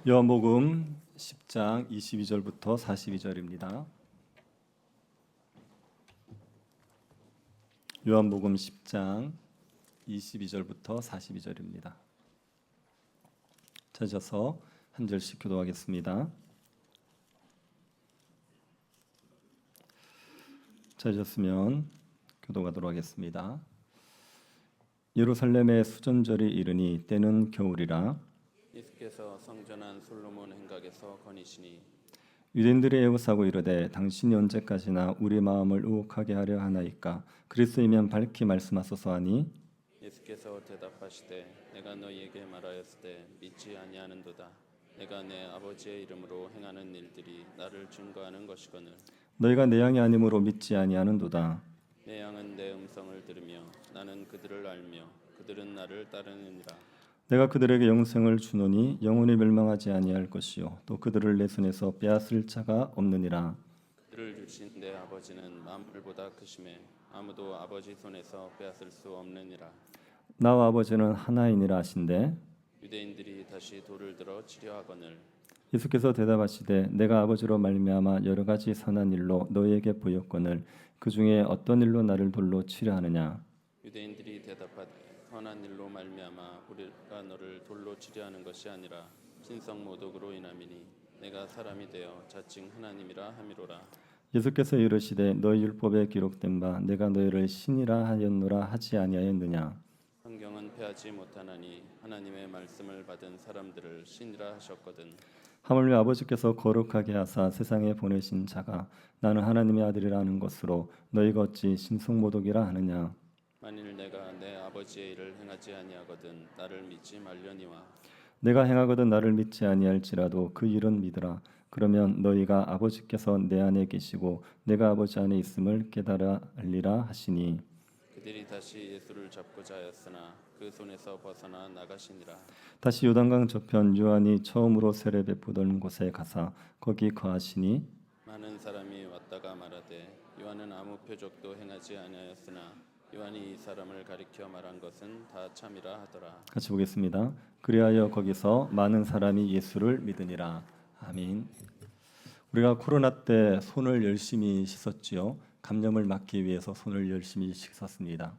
요한복음 10장 22절부터 42절입니다. 요한복음 10장 22절부터 42절입니다. 찾아서 한 절씩 교도하겠습니다. 찾으셨으면 교도하도록 하겠습니다. 예루살렘의 수전절이 이르니 때는 겨울이라. 예수께서 성전한 솔로몬 행각에서 거니시니 유대인들이 애워싸고 이르되 당신이 언제까지나 우리 마음을 의혹하게 하려 하나이까? 그리스도이면 밝히 말씀하소서 하니 예수께서 대답하시되 내가 너희에게 말하였을 때 믿지 아니하는도다. 내가 내 아버지의 이름으로 행하는 일들이 나를 증거하는 것이거늘 너희가 내 양이 아니므로 믿지 아니하는도다. 내 양은 내 음성을 들으며 나는 그들을 알며 그들은 나를 따르느니라. 내가 그들에게 영생을 주노니 영원히 멸망하지 아니할 것이요 또 그들을 내 손에서 빼앗을 자가 없느니라. 그들을 주신 내 아버지는 만물보다 크심에 아무도 아버지 손에서 빼앗을 수 없느니라. 나와 아버지는 하나이니라 하신대. 유대인들이 다시 돌을 들어 치려 하거늘 예수께서 대답하시되 내가 아버지로 말미암아 여러 가지 선한 일로 너희에게 보였거늘 그 중에 어떤 일로 나를 돌로 치려 하느냐? 유대인들이 대답하되 선한 일로 말미암아 우리가 너를 돌로 치려 하는 것이 아니라 신성 모독으로 인함이니 내가 사람이 되어 자칭 하나님이라 함이로라. 예수께서 이르시되 너희 율법에 기록된 바 내가 너희를 신이라 하였노라 하지 아니하였느냐? 성경은 패하지 못하나니 하나님의 말씀을 받은 사람들을 신이라 하셨거든. 하물며 아버지께서 거룩하게 하사 세상에 보내신 자가 나는 하나님의 아들이라는 것으로 너희가 어찌 신성모독이라 하느냐? 만일 내가 내 아버지의 일을 행하지 아니하거든 나를 믿지 말려니와. 내가 행하거든 나를 믿지 아니할지라도 그 일은 믿으라. 그러면 너희가 아버지께서 내 안에 계시고 내가 아버지 안에 있음을 깨달아 알리라 하시니. 그들이 다시 예수를 잡고자 하였으나 그 손에서 벗어나 나가시니라. 다시 요단강 저편 요한이 처음으로 세례 베푸던 곳에 가사 거기 거하시니. 많은 사람이 왔다가 말하되 요한은 아무 표적도 행하지 아니하였으나 요한이 이 사람을 가리켜 말한 것은 다 참이라 하더라. 같이 보겠습니다. 그리하여 거기서 많은 사람이 예수를 믿으니라. 아멘. 우리가 코로나 때 손을 열심히 씻었지요. 감염을 막기 위해서 손을 열심히 씻었습니다.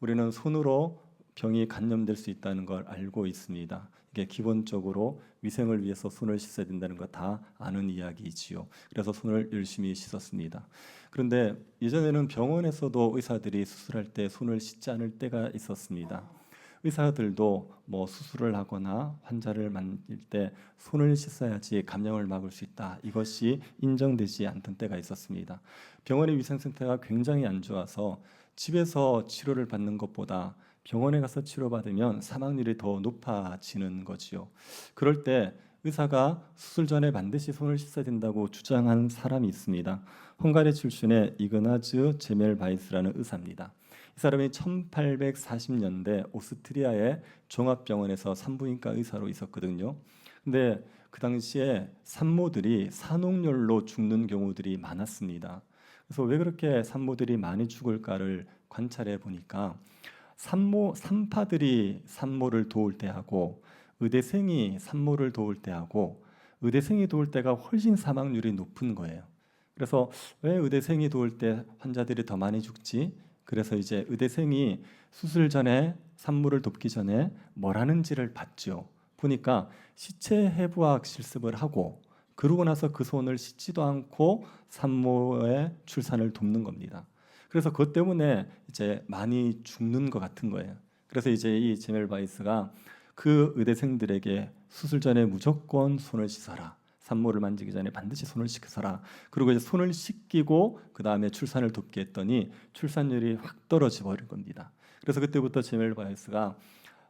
우리는 손으로 병이 감염될 수 있다는 걸 알고 있습니다. 이게 기본적으로 위생을 위해서 손을 씻어야 된다는 거 다 아는 이야기이지요. 그래서 손을 열심히 씻었습니다. 그런데 예전에는 병원에서도 의사들이 수술할 때 손을 씻지 않을 때가 있었습니다. 의사들도 뭐 수술을 하거나 환자를 만질 때 손을 씻어야지 감염을 막을 수 있다. 이것이 인정되지 않던 때가 있었습니다. 병원의 위생 상태가 굉장히 안 좋아서 집에서 치료를 받는 것보다 병원에 가서 치료받으면 사망률이 더 높아지는 거지요. 그럴 때 의사가 수술 전에 반드시 손을 씻어야 된다고 주장한 사람이 있습니다. 헝가리 출신의 이그나즈 제멜바이스라는 의사입니다. 이 사람이 1840년대 오스트리아의 종합병원에서 산부인과 의사로 있었거든요. 근데 그 당시에 산모들이 산후열로 죽는 경우들이 많았습니다. 그래서 왜 그렇게 산모들이 많이 죽을까를 관찰해 보니까 산파들이 산모를 도울 때하고 의대생이 산모를 도울 때하고 의대생이 도울 때가 훨씬 사망률이 높은 거예요. 그래서 왜 의대생이 도울 때 환자들이 더 많이 죽지? 그래서 이제 의대생이 수술 전에 산모를 돕기 전에 뭘 하는지를 봤죠. 보니까 시체 해부학 실습을 하고 그러고 나서 그 손을 씻지도 않고 산모의 출산을 돕는 겁니다. 그래서 그것 때문에 이제 많이 죽는 것 같은 거예요. 그래서 이제 이 제멜바이스가 그 의대생들에게 수술 전에 무조건 손을 씻어라. 산모를 만지기 전에 반드시 손을 씻어라. 그리고 이제 손을 씻기고 그 다음에 출산을 돕게 했더니 출산율이 확 떨어져 버린 겁니다. 그래서 그때부터 제멜바이스가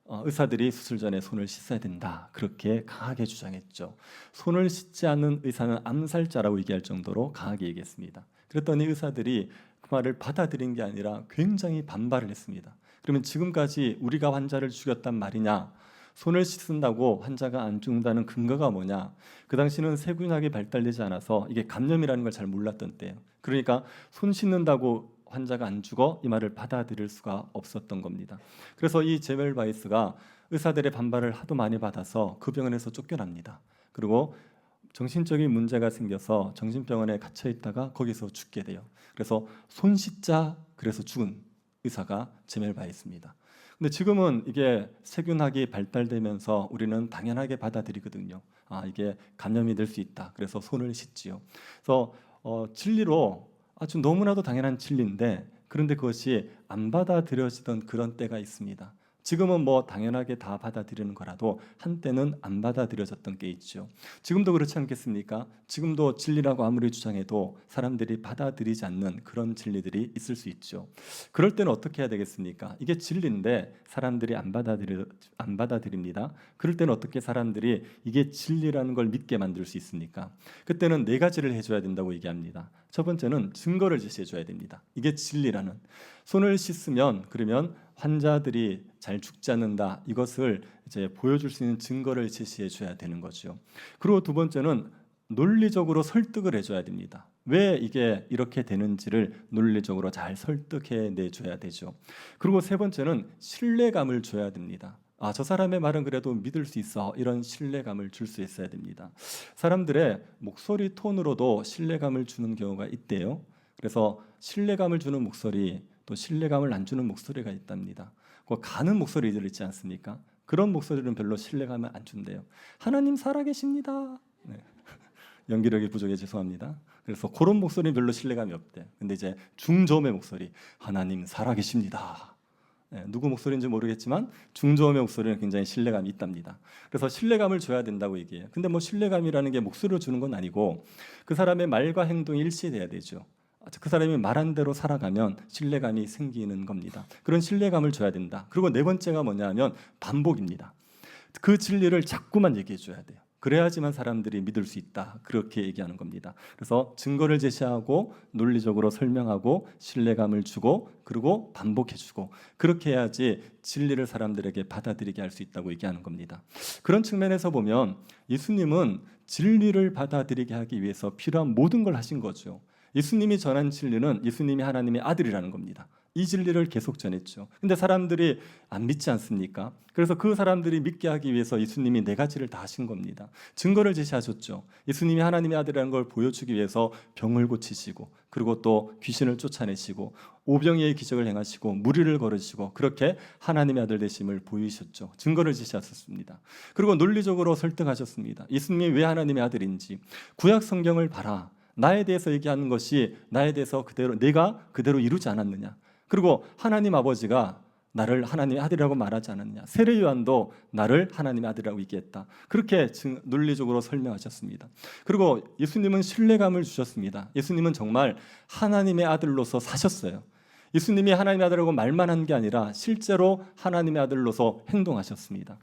의사들이 수술 전에 손을 씻어야 된다. 그렇게 강하게 주장했죠. 손을 씻지 않는 의사는 암살자라고 얘기할 정도로 강하게 얘기했습니다. 그랬더니 의사들이 그 말을 받아들인 게 아니라 굉장히 반발을 했습니다. 그러면 지금까지 우리가 환자를 죽였단 말이냐? 손을 씻는다고 환자가 안 죽는다는 근거가 뭐냐? 그 당시는 세균학이 발달되지 않아서 이게 감염이라는 걸 잘 몰랐던 때예요. 그러니까 손 씻는다고 환자가 안 죽어 이 말을 받아들일 수가 없었던 겁니다. 그래서 이 제멜바이스가 의사들의 반발을 하도 많이 받아서 그 병원에서 쫓겨납니다. 그리고 정신적인 문제가 생겨서 정신병원에 갇혀 있다가 거기서 죽게 돼요. 그래서 손 씻자 그래서 죽은 의사가 제멜바에 있습니다. 근데 지금은 이게 세균학이 발달되면서 우리는 당연하게 받아들이거든요. 이게 감염이 될 수 있다. 그래서 손을 씻지요. 그래서 진리로 아주 너무나도 당연한 진리인데 그런데 그것이 안 받아들여지던 그런 때가 있습니다. 지금은 뭐 당연하게 다 받아들이는 거라도 한때는 안 받아들여졌던 게 있죠. 지금도 그렇지 않겠습니까? 지금도 진리라고 아무리 주장해도 사람들이 받아들이지 않는 그런 진리들이 있을 수 있죠. 그럴 때는 어떻게 해야 되겠습니까? 이게 진리인데 사람들이 안 받아들입니다. 그럴 때는 어떻게 사람들이 이게 진리라는 걸 믿게 만들 수 있습니까? 그때는 네 가지를 해줘야 된다고 얘기합니다. 첫 번째는 증거를 제시해줘야 됩니다. 이게 진리라는. 손을 씻으면 그러면 환자들이 잘 죽지 않는다. 이것을 이제 보여줄 수 있는 증거를 제시해 줘야 되는 거죠. 그리고 두 번째는 논리적으로 설득을 해줘야 됩니다. 왜 이게 이렇게 되는지를 논리적으로 잘 설득해 내줘야 되죠. 그리고 세 번째는 신뢰감을 줘야 됩니다. 저 사람의 말은 그래도 믿을 수 있어. 이런 신뢰감을 줄 수 있어야 됩니다. 사람들의 목소리 톤으로도 신뢰감을 주는 경우가 있대요. 그래서 신뢰감을 주는 목소리, 또 신뢰감을 안 주는 목소리가 있답니다. 가는 목소리들 있지 않습니까? 그런 목소리는 별로 신뢰감을 안 준대요. 하나님 살아계십니다. 네. 연기력이 부족해 죄송합니다. 그래서 그런 목소리는 별로 신뢰감이 없대. 근데 이제 중저음의 목소리, 하나님 살아계십니다. 네, 누구 목소리인지 모르겠지만 중저음의 목소리는 굉장히 신뢰감이 있답니다. 그래서 신뢰감을 줘야 된다고 얘기해요. 근데 뭐 신뢰감이라는 게 목소리로 주는 건 아니고 그 사람의 말과 행동이 일치돼야 되죠. 그 사람이 말한 대로 살아가면 신뢰감이 생기는 겁니다. 그런 신뢰감을 줘야 된다. 그리고 네 번째가 뭐냐면 반복입니다. 그 진리를 자꾸만 얘기해 줘야 돼요. 그래야지만 사람들이 믿을 수 있다. 그렇게 얘기하는 겁니다. 그래서 증거를 제시하고 논리적으로 설명하고 신뢰감을 주고 그리고 반복해 주고 그렇게 해야지 진리를 사람들에게 받아들이게 할 수 있다고 얘기하는 겁니다. 그런 측면에서 보면 예수님은 진리를 받아들이게 하기 위해서 필요한 모든 걸 하신 거죠. 예수님이 전한 진리는 예수님이 하나님의 아들이라는 겁니다. 이 진리를 계속 전했죠. 근데 사람들이 안 믿지 않습니까? 그래서 그 사람들이 믿게 하기 위해서 예수님이 네 가지를 다 하신 겁니다. 증거를 제시하셨죠. 예수님이 하나님의 아들이라는 걸 보여주기 위해서 병을 고치시고 그리고 또 귀신을 쫓아내시고 오병이의 기적을 행하시고 무리를 걸으시고 그렇게 하나님의 아들 되심을 보이셨죠. 증거를 제시하셨습니다. 그리고 논리적으로 설득하셨습니다. 예수님이 왜 하나님의 아들인지 구약 성경을 봐라. 나에 대해서 얘기하는 것이 나에 대해서 그대로 내가 그대로 이루지 않았느냐. 그리고 하나님 아버지가 나를 하나님의 아들이라고 말하지 않았느냐. 세례 요한도 나를 하나님의 아들이라고 얘기했다. 그렇게 논리적으로 설명하셨습니다. 그리고 예수님은 신뢰감을 주셨습니다. 예수님은 정말 하나님의 아들로서 사셨어요. 예수님이 하나님의 아들이라고 말만 한 게 아니라 실제로 하나님의 아들로서 행동하셨습니다.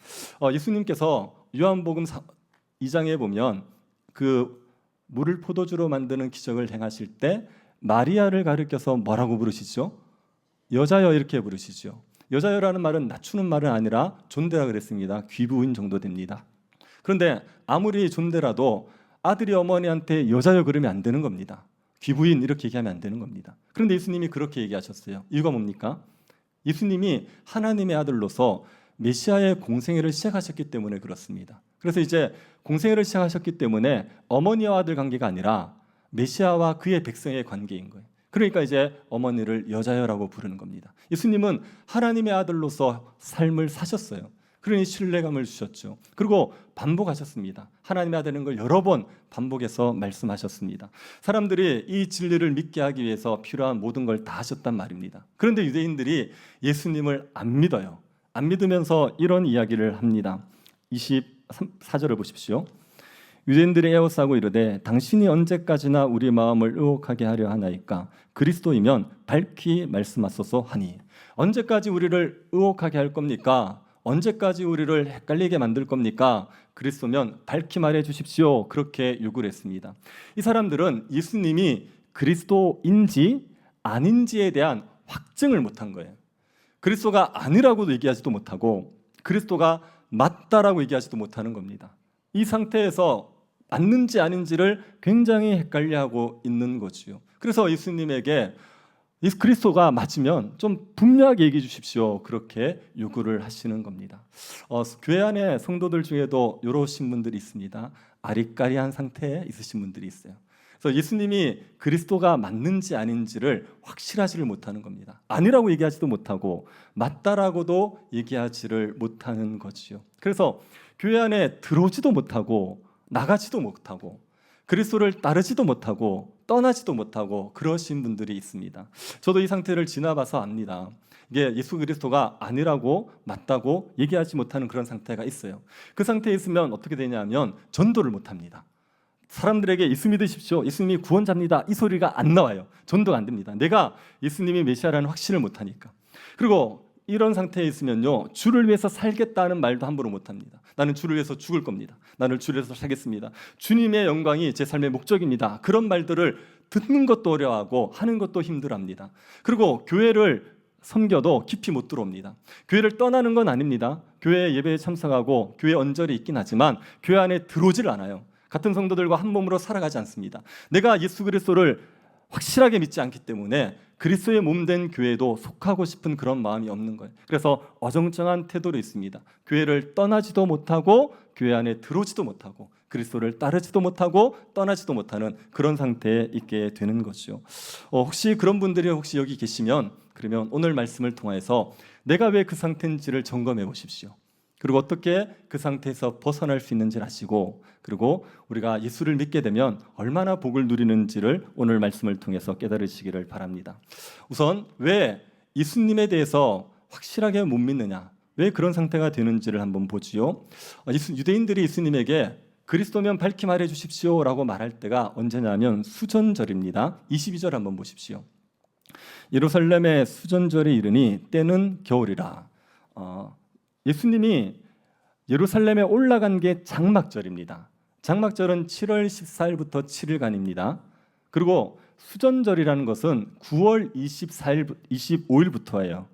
예수님께서 요한복음 2장에 보면 그 물을 포도주로 만드는 기적을 행하실 때 마리아를 가리켜서 뭐라고 부르시죠? 여자여 이렇게 부르시죠. 여자여라는 말은 낮추는 말은 아니라 존대라 그랬습니다. 귀부인 정도 됩니다. 그런데 아무리 존대라도 아들이 어머니한테 여자여 그러면 안 되는 겁니다. 귀부인 이렇게 얘기하면 안 되는 겁니다. 그런데 예수님이 그렇게 얘기하셨어요. 이유가 뭡니까? 예수님이 하나님의 아들로서 메시아의 공생애를 시작하셨기 때문에 그렇습니다. 그래서 이제 공생애를 시작하셨기 때문에 어머니와 아들 관계가 아니라 메시아와 그의 백성의 관계인 거예요. 그러니까 이제 어머니를 여자여라고 부르는 겁니다. 예수님은 하나님의 아들로서 삶을 사셨어요. 그러니 신뢰감을 주셨죠. 그리고 반복하셨습니다. 하나님의 아들인 걸 여러 번 반복해서 말씀하셨습니다. 사람들이 이 진리를 믿게 하기 위해서 필요한 모든 걸 다 하셨단 말입니다. 그런데 유대인들이 예수님을 안 믿어요. 안 믿으면서 이런 이야기를 합니다. 24절을 보십시오. 유대인들이 에워싸고 이르되 당신이 언제까지나 우리 마음을 의혹하게 하려 하나이까 그리스도이면 밝히 말씀하소서 하니. 언제까지 우리를 의혹하게 할 겁니까? 언제까지 우리를 헷갈리게 만들 겁니까? 그리스도면 밝히 말해 주십시오. 그렇게 요구를 했습니다. 이 사람들은 예수님이 그리스도인지 아닌지에 대한 확증을 못한 거예요. 그리스도가 아니라고도 얘기하지도 못하고 그리스도가 맞다라고 얘기하지도 못하는 겁니다. 이 상태에서 맞는지 아닌지를 굉장히 헷갈려하고 있는 거지요. 그래서 예수님에게 예수 그리스도가 맞으면 좀 분명하게 얘기해 주십시오. 그렇게 요구를 하시는 겁니다. 교회 안에 성도들 중에도 이러신 분들이 있습니다. 아리까리한 상태에 있으신 분들이 있어요. 그래서 예수님이 그리스도가 맞는지 아닌지를 확실하지를 못하는 겁니다. 아니라고 얘기하지도 못하고 맞다라고도 얘기하지를 못하는 거지요. 그래서 교회 안에 들어오지도 못하고 나가지도 못하고 그리스도를 따르지도 못하고 떠나지도 못하고 그러신 분들이 있습니다. 저도 이 상태를 지나봐서 압니다. 이게 예수 그리스도가 아니라고 맞다고 얘기하지 못하는 그런 상태가 있어요. 그 상태에 있으면 어떻게 되냐면 전도를 못합니다. 사람들에게 예수 믿으십시오, 예수님이 구원자입니다, 이 소리가 안 나와요. 전도가 안 됩니다. 내가 예수님이 메시아라는 확신을 못하니까. 그리고 이런 상태에 있으면요, 주를 위해서 살겠다는 말도 함부로 못합니다. 나는 주를 위해서 죽을 겁니다. 나는 주를 위해서 살겠습니다. 주님의 영광이 제 삶의 목적입니다. 그런 말들을 듣는 것도 어려워하고 하는 것도 힘들어합니다. 그리고 교회를 섬겨도 깊이 못 들어옵니다. 교회를 떠나는 건 아닙니다. 교회 예배에 참석하고 교회 언저리 있긴 하지만 교회 안에 들어오질 않아요. 같은 성도들과 한 몸으로 살아가지 않습니다. 내가 예수 그리스도를 확실하게 믿지 않기 때문에 그리스도의 몸된 교회도 속하고 싶은 그런 마음이 없는 거예요. 그래서 어정쩡한 태도로 있습니다. 교회를 떠나지도 못하고 교회 안에 들어오지도 못하고 그리스도를 따르지도 못하고 떠나지도 못하는 그런 상태에 있게 되는 거죠. 혹시 그런 분들이 혹시 여기 계시면 그러면 오늘 말씀을 통해서 내가 왜 그 상태인지를 점검해 보십시오. 그리고 어떻게 그 상태에서 벗어날 수 있는지를 아시고, 그리고 우리가 예수를 믿게 되면 얼마나 복을 누리는지를 오늘 말씀을 통해서 깨달으시기를 바랍니다. 우선 왜 예수님에 대해서 확실하게 못 믿느냐, 왜 그런 상태가 되는지를 한번 보지요. 유대인들이 예수님에게 그리스도면 밝히 말해 주십시오라고 말할 때가 언제냐면 수전절입니다. 22절 한번 보십시오. 예루살렘의 수전절이 이르니 때는 겨울이라. 예수님이 예루살렘에 올라간 게 장막절입니다. 장막절은 7월 14일부터 7일간입니다. 그리고 수전절이라는 것은 9월 24일, 25일부터예요.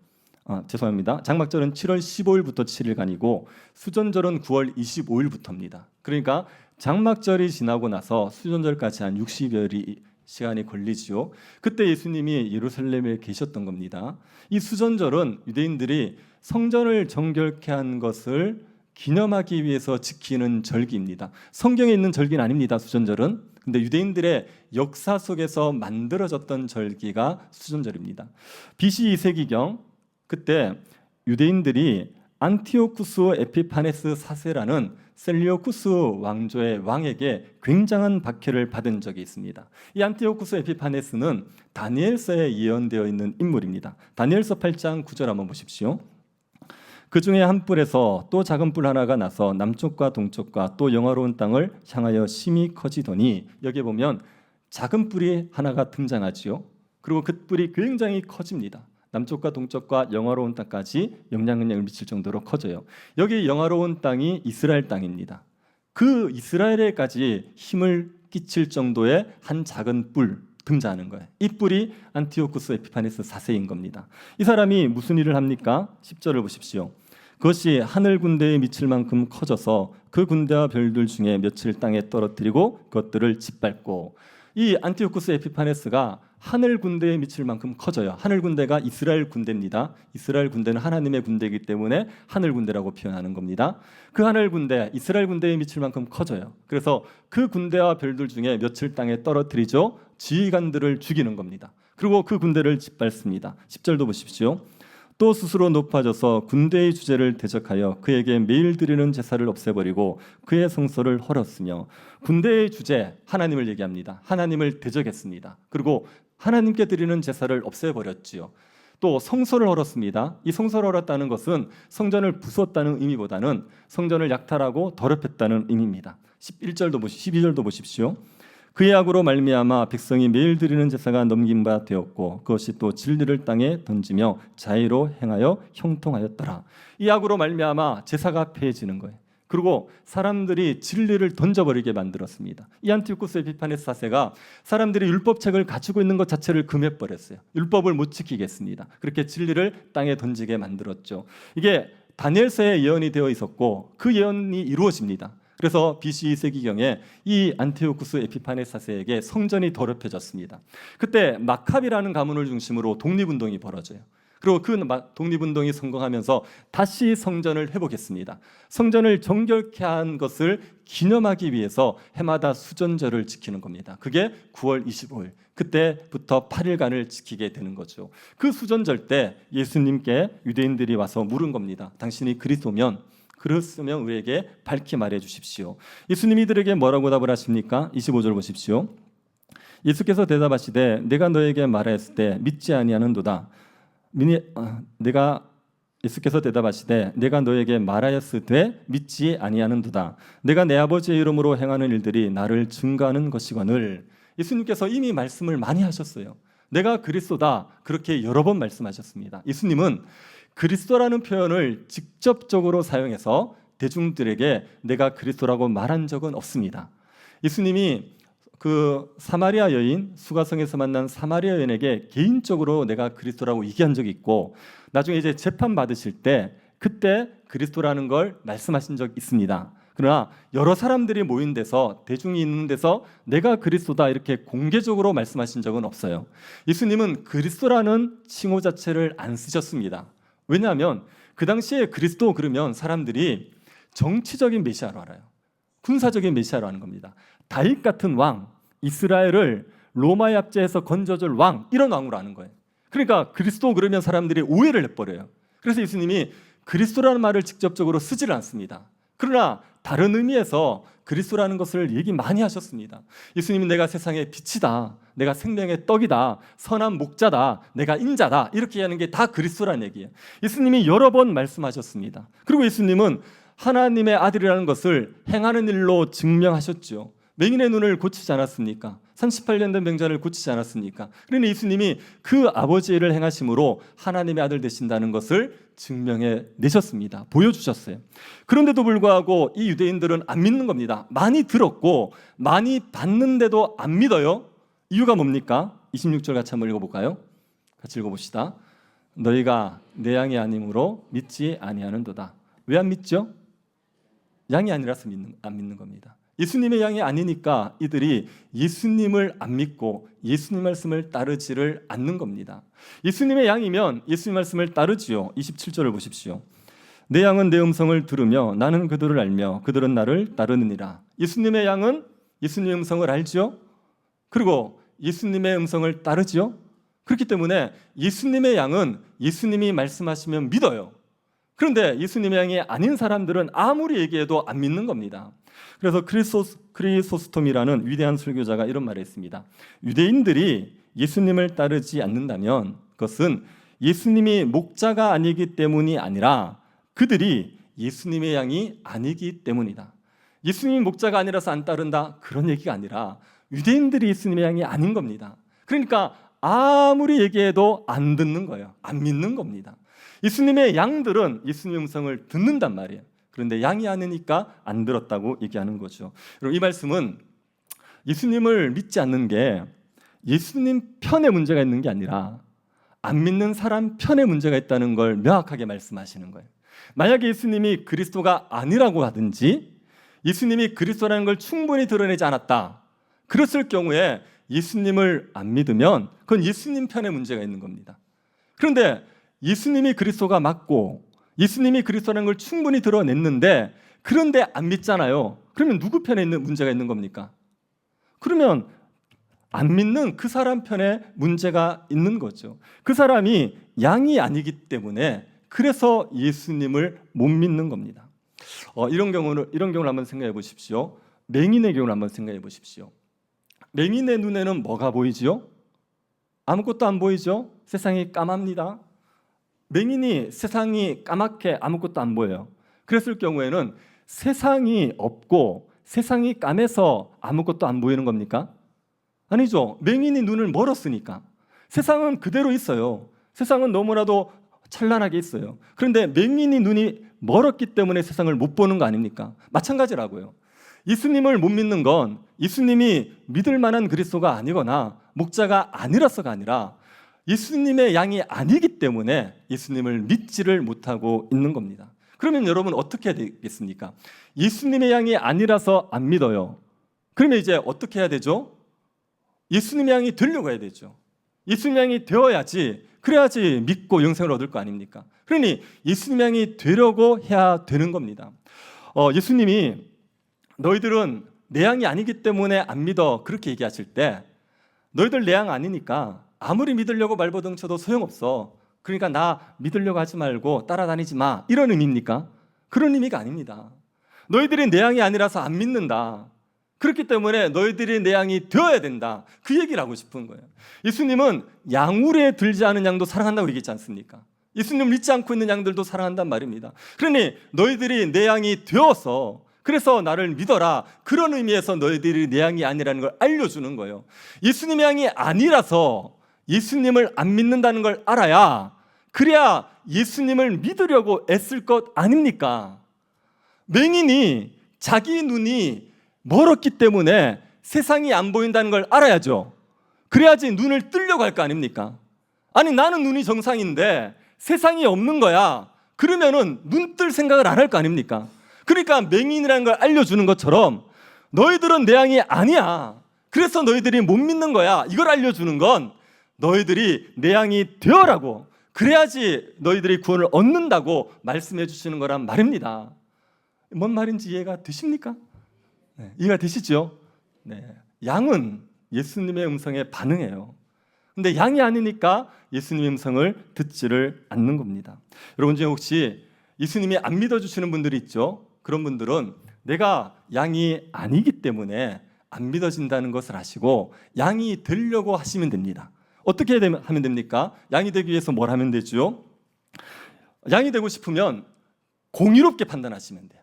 죄송합니다. 장막절은 7월 15일부터 7일간이고 수전절은 9월 25일부터입니다. 그러니까 장막절이 지나고 나서 수전절까지 한 60여일이 시간이 걸리지요. 그때 예수님이 예루살렘에 계셨던 겁니다. 이 수전절은 유대인들이 성전을 정결케 한 것을 기념하기 위해서 지키는 절기입니다. 성경에 있는 절기는 아닙니다. 수전절은. 근데 유대인들의 역사 속에서 만들어졌던 절기가 수전절입니다. BC 2세기경 그때 유대인들이 안티오쿠스 에피파네스 4세라는 셀리오쿠스 왕조의 왕에게 굉장한 박해를 받은 적이 있습니다. 이 안티오쿠스 에피파네스는 다니엘서에 예언되어 있는 인물입니다. 다니엘서 8장 9절 한번 보십시오. 그 중에 한 뿔에서 또 작은 뿔 하나가 나서 남쪽과 동쪽과 또 영화로운 땅을 향하여 심히 커지더니, 여기 보면 작은 뿔이 하나가 등장하지요. 그리고 그 뿔이 굉장히 커집니다. 남쪽과 동쪽과 영화로운 땅까지 영향력을 미칠 정도로 커져요. 여기 영화로운 땅이 이스라엘 땅입니다. 그 이스라엘에까지 힘을 끼칠 정도의 한 작은 뿔 등장하는 거예요. 이 뿔이 안티오쿠스 에피파네스 4세인 겁니다. 이 사람이 무슨 일을 합니까? 10절을 보십시오. 그것이 하늘 군대에 미칠 만큼 커져서 그 군대와 별들 중에 며칠 땅에 떨어뜨리고 그것들을 짓밟고. 이 안티오쿠스 에피파네스가 하늘 군대에 미칠 만큼 커져요. 하늘 군대가 이스라엘 군대입니다. 이스라엘 군대는 하나님의 군대이기 때문에 하늘 군대라고 표현하는 겁니다. 그 하늘 군대, 이스라엘 군대에 미칠 만큼 커져요. 그래서 그 군대와 별들 중에 며칠 땅에 떨어뜨리죠. 지휘관들을 죽이는 겁니다. 그리고 그 군대를 짓밟습니다. 10절도 보십시오. 또 스스로 높아져서 군대의 주제를 대적하여 그에게 매일 드리는 제사를 없애버리고 그의 성소를 헐었으며. 군대의 주제, 하나님을 얘기합니다. 하나님을 대적했습니다. 그리고 하나님께 드리는 제사를 없애버렸지요. 또 성소를 헐었습니다. 이 성소를 헐었다는 것은 성전을 부수었다는 의미보다는 성전을 약탈하고 더럽혔다는 의미입니다. 12절도 보십시오. 그의 악으로 말미암아 백성이 매일 드리는 제사가 넘긴 바 되었고 그것이 또 진리를 땅에 던지며 자의로 행하여 형통하였더라. 이 악으로 말미암아 제사가 폐해지는 거예요. 그리고 사람들이 진리를 던져버리게 만들었습니다. 이 안티오쿠스 에피파네스 4세가 사람들이 율법책을 가지고 있는 것 자체를 금해버렸어요. 율법을 못 지키겠습니다. 그렇게 진리를 땅에 던지게 만들었죠. 이게 다니엘서에 예언이 되어 있었고 그 예언이 이루어집니다. 그래서 BC 2세기경에 이 안티오쿠스 에피파네사스에게 성전이 더럽혀졌습니다. 그때 마카비라는 가문을 중심으로 독립운동이 벌어져요. 그리고 그 독립운동이 성공하면서 다시 성전을 회복했습니다. 성전을 정결케 한 것을 기념하기 위해서 해마다 수전절을 지키는 겁니다. 그게 9월 25일, 그때부터 8일간을 지키게 되는 거죠. 그 수전절 때 예수님께 유대인들이 와서 물은 겁니다. 당신이 그리스도면 우리에게 밝히 말해 주십시오. 예수님이 이들에게 뭐라고 답을 하십니까? 25절 보십시오. 예수께서 대답하시되 내가 너에게 말하였을 때 믿지 아니하는도다. 예수께서 대답하시되 내가 너에게 말하였으되 믿지 아니하는도다. 내가 내 아버지의 이름으로 행하는 일들이 나를 증거하는 것이거늘. 예수님께서 이미 말씀을 많이 하셨어요. 내가 그리스도다, 그렇게 여러 번 말씀하셨습니다. 예수님은 그리스도라는 표현을 직접적으로 사용해서 대중들에게 내가 그리스도라고 말한 적은 없습니다. 예수님이 그 사마리아 여인, 수가성에서 만난 사마리아 여인에게 개인적으로 내가 그리스도라고 얘기한 적이 있고, 나중에 이제 재판 받으실 때 그때 그리스도라는 걸 말씀하신 적 있습니다. 그러나 여러 사람들이 모인 데서, 대중이 있는 데서 내가 그리스도다 이렇게 공개적으로 말씀하신 적은 없어요. 예수님은 그리스도라는 칭호 자체를 안 쓰셨습니다. 왜냐하면 그 당시에 그리스도 그러면 사람들이 정치적인 메시아로 알아요. 군사적인 메시아로 하는 겁니다. 다윗 같은 왕, 이스라엘을 로마의 압제에서 건져줄 왕, 이런 왕으로 아는 거예요. 그러니까 그리스도 그러면 사람들이 오해를 해버려요. 그래서 예수님이 그리스도라는 말을 직접적으로 쓰질 않습니다. 그러나 다른 의미에서 그리스도라는 것을 얘기 많이 하셨습니다. 예수님이 내가 세상의 빛이다, 내가 생명의 떡이다, 선한 목자다, 내가 인자다, 이렇게 하는 게 다 그리스도라는 얘기예요. 예수님이 여러 번 말씀하셨습니다. 그리고 예수님은 하나님의 아들이라는 것을 행하는 일로 증명하셨죠. 맹인의 눈을 고치지 않았습니까? 38년 된 병자를 고치지 않았습니까? 그러니 예수님이 그 아버지의 일을 행하심으로 하나님의 아들 되신다는 것을 증명해 내셨습니다. 보여주셨어요. 그런데도 불구하고 이 유대인들은 안 믿는 겁니다. 많이 들었고 많이 봤는데도 안 믿어요. 이유가 뭡니까? 26절 같이 한번 읽어볼까요? 같이 읽어봅시다. 너희가 내 양이 아니므로 믿지 아니하는도다. 왜 안 믿죠? 양이 아니라서 안 믿는 겁니다. 예수님의 양이 아니니까 이들이 예수님을 안 믿고 예수님 말씀을 따르지를 않는 겁니다. 예수님의 양이면 예수님 말씀을 따르지요. 27절을 보십시오. 내 양은 내 음성을 들으며 나는 그들을 알며 그들은 나를 따르느니라. 예수님의 양은 예수님의 음성을 알죠. 그리고 예수님의 음성을 따르죠. 그렇기 때문에 예수님의 양은 예수님이 말씀하시면 믿어요. 그런데 예수님의 양이 아닌 사람들은 아무리 얘기해도 안 믿는 겁니다. 그래서 크리소스톰이라는 위대한 설교자가 이런 말을 했습니다. 유대인들이 예수님을 따르지 않는다면 그것은 예수님이 목자가 아니기 때문이 아니라 그들이 예수님의 양이 아니기 때문이다. 예수님이 목자가 아니라서 안 따른다, 그런 얘기가 아니라 유대인들이 예수님의 양이 아닌 겁니다. 그러니까 아무리 얘기해도 안 듣는 거예요. 안 믿는 겁니다. 예수님의 양들은 예수님의 음성을 듣는단 말이에요. 그런데 양이 아니니까 안 들었다고 얘기하는 거죠. 여러분, 이 말씀은 예수님을 믿지 않는 게 예수님 편에 문제가 있는 게 아니라 안 믿는 사람 편에 문제가 있다는 걸 명확하게 말씀하시는 거예요. 만약에 예수님이 그리스도가 아니라고 하든지 예수님이 그리스도라는 걸 충분히 드러내지 않았다, 그랬을 경우에 예수님을 안 믿으면 그건 예수님 편에 문제가 있는 겁니다. 그런데 예수님이 그리스도가 맞고 예수님이 그리스도라는 걸 충분히 드러냈는데 그런데 안 믿잖아요. 그러면 누구 편에 있는 문제가 있는 겁니까? 그러면 안 믿는 그 사람 편에 문제가 있는 거죠. 그 사람이 양이 아니기 때문에 그래서 예수님을 못 믿는 겁니다. 이런 경우를 한번 생각해 보십시오. 맹인의 경우를 한번 생각해 보십시오. 맹인의 눈에는 뭐가 보이지요? 아무것도 안 보이죠? 세상이 까맣니다. 맹인이 세상이 까맣게 아무것도 안 보여요. 그랬을 경우에는 세상이 없고 세상이 까매서 아무것도 안 보이는 겁니까? 아니죠. 맹인이 눈을 멀었으니까. 세상은 그대로 있어요. 세상은 너무나도 찬란하게 있어요. 그런데 맹인이 눈이 멀었기 때문에 세상을 못 보는 거 아닙니까? 마찬가지라고요. 예수님을 못 믿는 건 예수님이 믿을 만한 그리스도가 아니거나 목자가 아니라서가 아니라 예수님의 양이 아니기 때문에 예수님을 믿지를 못하고 있는 겁니다. 그러면 여러분 어떻게 해야 되겠습니까? 예수님의 양이 아니라서 안 믿어요. 그러면 이제 어떻게 해야 되죠? 예수님의 양이 되려고 해야 되죠. 예수님의 양이 되어야지, 그래야지 믿고 영생을 얻을 거 아닙니까? 그러니 예수님의 양이 되려고 해야 되는 겁니다. 예수님이 너희들은 내 양이 아니기 때문에 안 믿어 그렇게 얘기하실 때, 너희들 내 양 아니니까 아무리 믿으려고 말버둥 쳐도 소용없어. 그러니까 나 믿으려고 하지 말고 따라다니지 마, 이런 의미입니까? 그런 의미가 아닙니다. 너희들이 내 양이 아니라서 안 믿는다, 그렇기 때문에 너희들이 내 양이 되어야 된다, 그 얘기를 하고 싶은 거예요. 예수님은 양우리에 들지 않은 양도 사랑한다고 얘기했지 않습니까? 예수님을 믿지 않고 있는 양들도 사랑한단 말입니다. 그러니 너희들이 내 양이 되어서, 그래서 나를 믿어라, 그런 의미에서 너희들이 내 양이 아니라는 걸 알려주는 거예요. 예수님의 양이 아니라서 예수님을 안 믿는다는 걸 알아야, 그래야 예수님을 믿으려고 애쓸 것 아닙니까? 맹인이 자기 눈이 멀었기 때문에 세상이 안 보인다는 걸 알아야죠. 그래야지 눈을 뜨려고 할 거 아닙니까? 아니, 나는 눈이 정상인데 세상이 없는 거야. 그러면은 눈 뜰 생각을 안 할 거 아닙니까? 그러니까 맹인이라는 걸 알려주는 것처럼 너희들은 내 양이 아니야, 그래서 너희들이 못 믿는 거야, 이걸 알려주는 건 너희들이 내 양이 되어라고, 그래야지 너희들이 구원을 얻는다고 말씀해 주시는 거란 말입니다. 뭔 말인지 이해가 되십니까? 네, 이해가 되시죠? 네, 양은 예수님의 음성에 반응해요. 근데 양이 아니니까 예수님의 음성을 듣지를 않는 겁니다. 여러분 중에 혹시 예수님이 안 믿어주시는 분들이 있죠? 그런 분들은 내가 양이 아니기 때문에 안 믿어진다는 것을 아시고 양이 되려고 하시면 됩니다. 어떻게 하면 됩니까? 양이 되기 위해서 뭘 하면 되죠? 양이 되고 싶으면 공의롭게 판단하시면 돼요.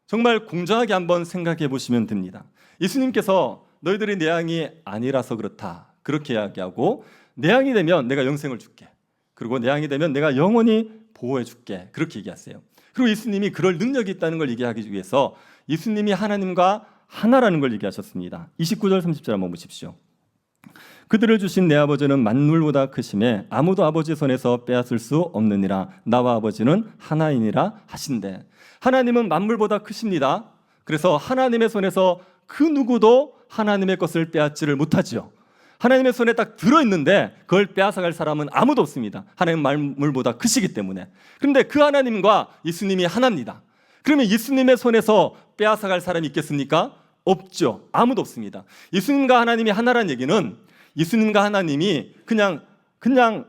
정말 공정하게 한번 생각해 보시면 됩니다. 예수님께서 너희들이 내 양이 아니라서 그렇다, 그렇게 이야기하고, 내 양이 되면 내가 영생을 줄게, 그리고 내 양이 되면 내가 영원히 보호해 줄게, 그렇게 얘기하세요. 그리고 예수님이 그럴 능력이 있다는 걸 얘기하기 위해서 예수님이 하나님과 하나라는 걸 얘기하셨습니다. 29절 30절 한번 보십시오. 그들을 주신 내 아버지는 만물보다 크심에 아무도 아버지 손에서 빼앗을 수 없느니라. 나와 아버지는 하나이니라 하신대. 하나님은 만물보다 크십니다. 그래서 하나님의 손에서 그 누구도 하나님의 것을 빼앗지를 못하지요. 하나님의 손에 딱 들어있는데 그걸 빼앗아갈 사람은 아무도 없습니다. 하나님은 만물보다 크시기 때문에. 그런데 그 하나님과 예수님이 하나입니다. 그러면 예수님의 손에서 빼앗아갈 사람이 있겠습니까? 없죠. 아무도 없습니다. 예수님과 하나님이 하나라는 얘기는 예수님과 하나님이 그냥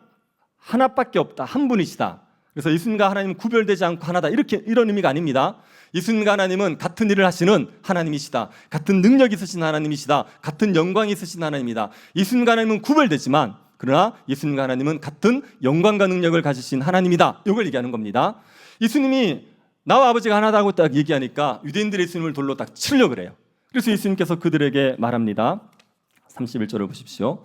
하나밖에 없다, 한 분이시다. 그래서 예수님과 하나님은 구별되지 않고 하나다, 이런 의미가 아닙니다. 예수님과 하나님은 같은 일을 하시는 하나님이시다, 같은 능력이 있으신 하나님이시다, 같은 영광이 있으신 하나님이다. 예수님과 하나님은 구별되지만 그러나 예수님과 하나님은 같은 영광과 능력을 가지신 하나님이다, 이걸 얘기하는 겁니다. 예수님이 나와 아버지가 하나다고 딱 얘기하니까 유대인들이 예수님을 돌로 딱 치려고 그래요. 그래서 예수님께서 그들에게 말합니다. 31절을 보십시오.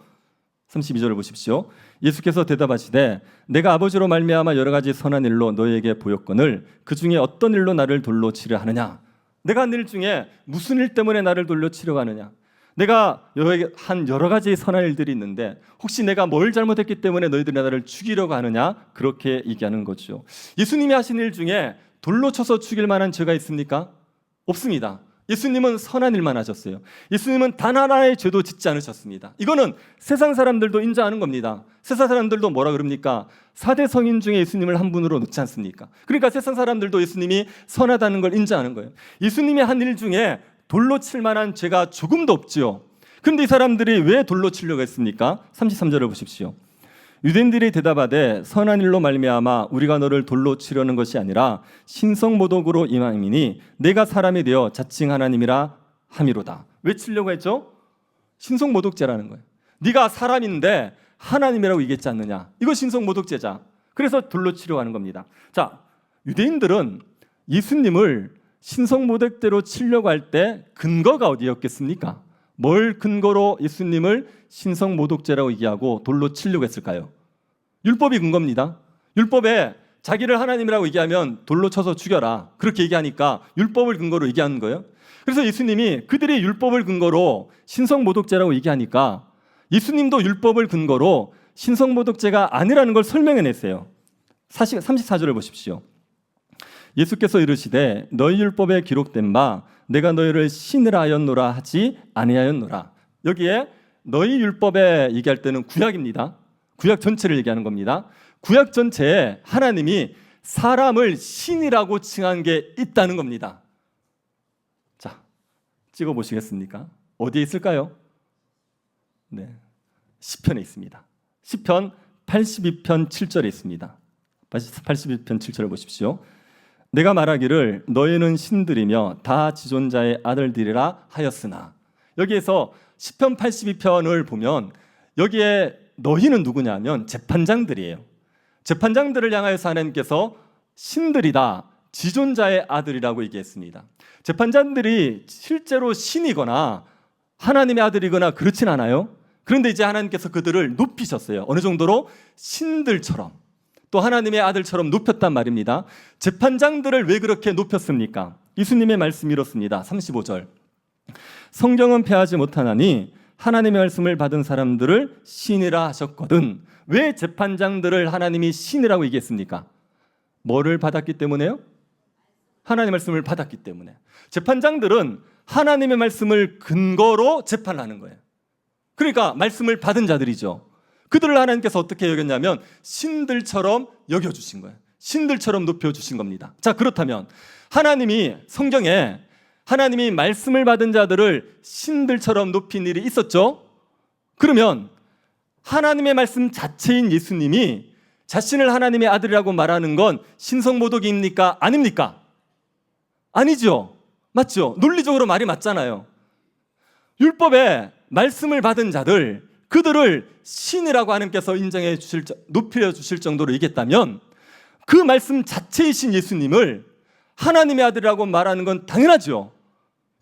32절을 보십시오. 예수께서 대답하시되 내가 아버지로 말미암아 여러 가지 선한 일로 너희에게 보였거늘 그 중에 어떤 일로 나를 돌로 치려 하느냐? 내가 한 일 중에 무슨 일 때문에 나를 돌로 치려고 하느냐? 내가 너에게 한 여러 가지 선한 일들이 있는데 혹시 내가 뭘 잘못했기 때문에 너희들이 나를 죽이려고 하느냐? 그렇게 얘기하는 거죠. 예수님이 하신 일 중에 돌로 쳐서 죽일 만한 죄가 있습니까? 없습니다. 예수님은 선한 일만 하셨어요. 예수님은 단 하나의 죄도 짓지 않으셨습니다. 이거는 세상 사람들도 인정하는 겁니다. 세상 사람들도 뭐라 그럽니까? 4대 성인 중에 예수님을 한 분으로 놓지 않습니까? 그러니까 세상 사람들도 예수님이 선하다는 걸 인정하는 거예요. 예수님이 한 일 중에 돌로 칠 만한 죄가 조금도 없지요. 그런데 이 사람들이 왜 돌로 치려고 했습니까? 33절을 보십시오. 유대인들이 대답하되 선한 일로 말미암아 우리가 너를 돌로 치려는 것이 아니라 신성모독으로 임함이니 내가 사람이 되어 자칭 하나님이라 함이로다. 왜 치려고 했죠? 신성모독죄라는 거예요. 네가 사람인데 하나님이라고 얘기했지 않느냐? 이거 신성모독죄자. 그래서 돌로 치려고 하는 겁니다. 자, 유대인들은 예수님을 신성모독죄로 치려고 할 때 근거가 어디였겠습니까? 뭘 근거로 예수님을 신성모독죄라고 얘기하고 돌로 치려고 했을까요? 율법이 근거입니다. 율법에 자기를 하나님이라고 얘기하면 돌로 쳐서 죽여라, 그렇게 얘기하니까 율법을 근거로 얘기하는 거예요. 그래서 예수님이 그들이 율법을 근거로 신성모독죄라고 얘기하니까 예수님도 율법을 근거로 신성모독죄가 아니라는 걸 설명해냈어요. 34절을 보십시오. 예수께서 이르시되 너희 율법에 기록된 바 내가 너희를 신이라 하였노라 하지 아니하였노라. 여기에 너희 율법에 얘기할 때는 구약입니다. 구약 전체를 얘기하는 겁니다. 구약 전체에 하나님이 사람을 신이라고 칭한 게 있다는 겁니다. 자, 찍어 보시겠습니까? 어디에 있을까요? 네, 시편에 있습니다. 시편 82편 7절에 있습니다. 82편 7절을 보십시오. 내가 말하기를 너희는 신들이며 다 지존자의 아들들이라 하였으나. 여기에서 시편 82편을 보면 여기에 너희는 누구냐면 재판장들이에요. 재판장들을 향하여서 하나님께서 신들이다, 지존자의 아들이라고 얘기했습니다. 재판장들이 실제로 신이거나 하나님의 아들이거나 그렇진 않아요. 그런데 이제 하나님께서 그들을 높이셨어요. 어느 정도로? 신들처럼, 또 하나님의 아들처럼 높였단 말입니다. 재판장들을 왜 그렇게 높였습니까? 예수님의 말씀이 이렇습니다. 35절. 성경은 패하지 못하나니 하나님의 말씀을 받은 사람들을 신이라 하셨거든. 왜 재판장들을 하나님이 신이라고 얘기했습니까? 뭐를 받았기 때문에요? 하나님의 말씀을 받았기 때문에. 재판장들은 하나님의 말씀을 근거로 재판을 하는 거예요. 그러니까 말씀을 받은 자들이죠. 그들을 하나님께서 어떻게 여겼냐면 신들처럼 여겨주신 거예요. 신들처럼 높여주신 겁니다. 자, 그렇다면 하나님이 성경에 하나님이 말씀을 받은 자들을 신들처럼 높인 일이 있었죠. 그러면 하나님의 말씀 자체인 예수님이 자신을 하나님의 아들이라고 말하는 건 신성모독입니까? 아닙니까? 아니죠. 맞죠? 논리적으로 말이 맞잖아요. 율법에 말씀을 받은 자들, 그들을 신이라고 하나님께서 인정해 주실, 높여 주실 정도로 얘기했다면 그 말씀 자체이신 예수님을 하나님의 아들이라고 말하는 건 당연하죠.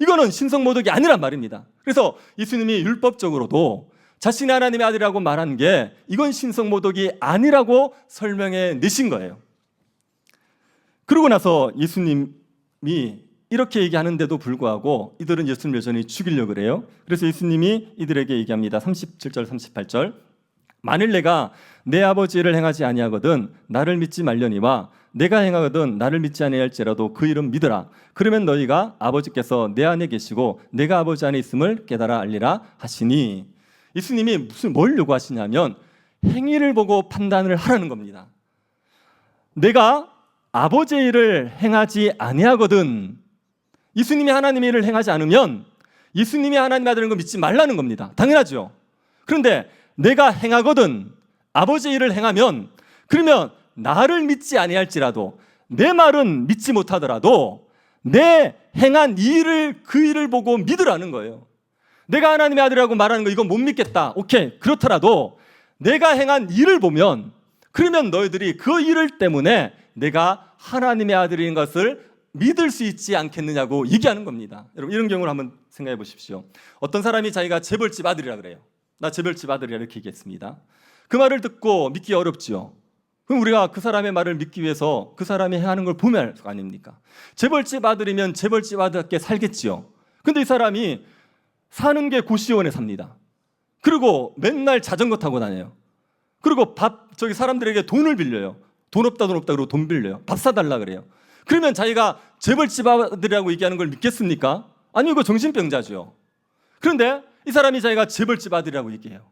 이거는 신성모독이 아니란 말입니다. 그래서 예수님이 율법적으로도 자신이 하나님의 아들이라고 말한 게 이건 신성모독이 아니라고 설명해 내신 거예요. 그러고 나서 예수님이 이렇게 얘기하는데도 불구하고 이들은 예수님을 여전히 죽이려고 그래요. 그래서 예수님이 이들에게 얘기합니다. 37절 38절. 만일 내가 내 아버지를 행하지 아니하거든 나를 믿지 말려니와 내가 행하거든 나를 믿지 아니할지라도 그 이름 믿으라. 그러면 너희가 아버지께서 내 안에 계시고 내가 아버지 안에 있음을 깨달아 알리라 하시니. 예수님이 뭘 요구하시냐면 행위를 보고 판단을 하라는 겁니다. 내가 아버지의 일을 행하지 아니하거든. 예수님이 하나님의 일을 행하지 않으면 예수님이 하나님의 아들인 걸 믿지 말라는 겁니다. 당연하죠. 그런데 내가 행하거든, 아버지의 일을 행하면, 그러면 나를 믿지 아니할지라도, 내 말은 믿지 못하더라도 내 행한 그 일을 보고 믿으라는 거예요. 내가 하나님의 아들이라고 말하는 거 이건 못 믿겠다. 오케이, 그렇더라도 내가 행한 일을 보면, 그러면 너희들이 그 일을 때문에 내가 하나님의 아들인 것을 믿을 수 있지 않겠느냐고 얘기하는 겁니다. 여러분, 이런 경우를 한번 생각해 보십시오. 어떤 사람이 자기가 재벌집 아들이라 그래요. 나 재벌집 아들이라 이렇게 얘기했습니다. 그 말을 듣고 믿기 어렵죠. 그럼 우리가 그 사람의 말을 믿기 위해서 그 사람이 행하는 걸 보면 할 거 아닙니까? 재벌집 아들이면 재벌집 아들답게 살겠지요. 근데 이 사람이 사는 게 고시원에 삽니다. 그리고 맨날 자전거 타고 다녀요. 그리고 저기 사람들에게 돈을 빌려요. 돈 없다 그러고 돈 빌려요. 밥 사달라 그래요. 그러면 자기가 재벌집 아들이라고 얘기하는 걸 믿겠습니까? 아니, 이거 정신병자죠. 그런데 이 사람이 자기가 재벌집 아들이라고 얘기해요.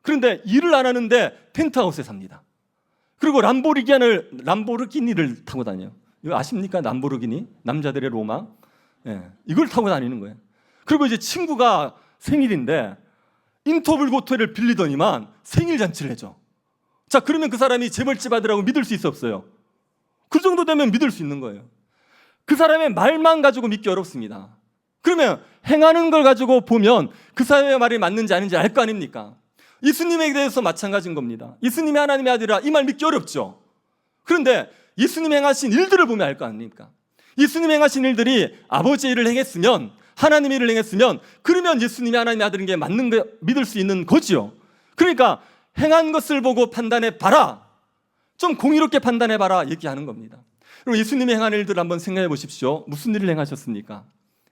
그런데 일을 안 하는데 펜트하우스에 삽니다. 그리고 람보르기니를 타고 다녀요. 이거 아십니까? 람보르기니? 남자들의 로망. 예, 이걸 타고 다니는 거예요. 그리고 이제 친구가 생일인데 인터블 호텔을 빌리더니만 생일 잔치를 해줘. 자, 그러면 그 사람이 재벌집 아들이라고 믿을 수 있어 없어요? 그 정도 되면 믿을 수 있는 거예요. 그 사람의 말만 가지고 믿기 어렵습니다. 그러면 행하는 걸 가지고 보면 그 사람의 말이 맞는지 아닌지 알 거 아닙니까? 예수님에 대해서 마찬가지인 겁니다. 예수님이 하나님의 아들이라 이 말 믿기 어렵죠. 그런데 예수님이 행하신 일들을 보면 알 거 아닙니까? 예수님이 행하신 일들이 아버지의 일을 행했으면, 하나님의 일을 행했으면, 그러면 예수님이 하나님의 아들인 게 맞는 거 믿을 수 있는 거지요. 그러니까 행한 것을 보고 판단해 봐라. 좀 공의롭게 판단해 봐라 얘기하는 겁니다. 그리고 예수님이 행한 일들을 한번 생각해 보십시오. 무슨 일을 행하셨습니까?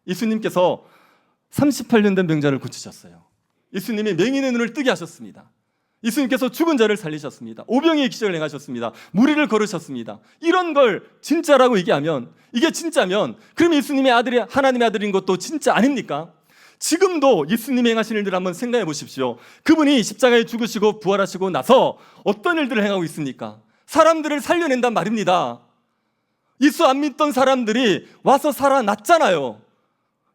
예수님께서 38년 된 병자를 고치셨어요. 예수님이 맹인의 눈을 뜨게 하셨습니다. 예수님께서 죽은 자를 살리셨습니다. 오병이의 기적을 행하셨습니다. 무리를 걸으셨습니다. 이런 걸 진짜라고 얘기하면, 이게 진짜면 그럼 예수님의 아들이 하나님의 아들인 것도 진짜 아닙니까? 지금도 예수님이 행하신 일들을 한번 생각해 보십시오. 그분이 십자가에 죽으시고 부활하시고 나서 어떤 일들을 행하고 있습니까? 사람들을 살려낸단 말입니다. 예수 안 믿던 사람들이 와서 살아났잖아요.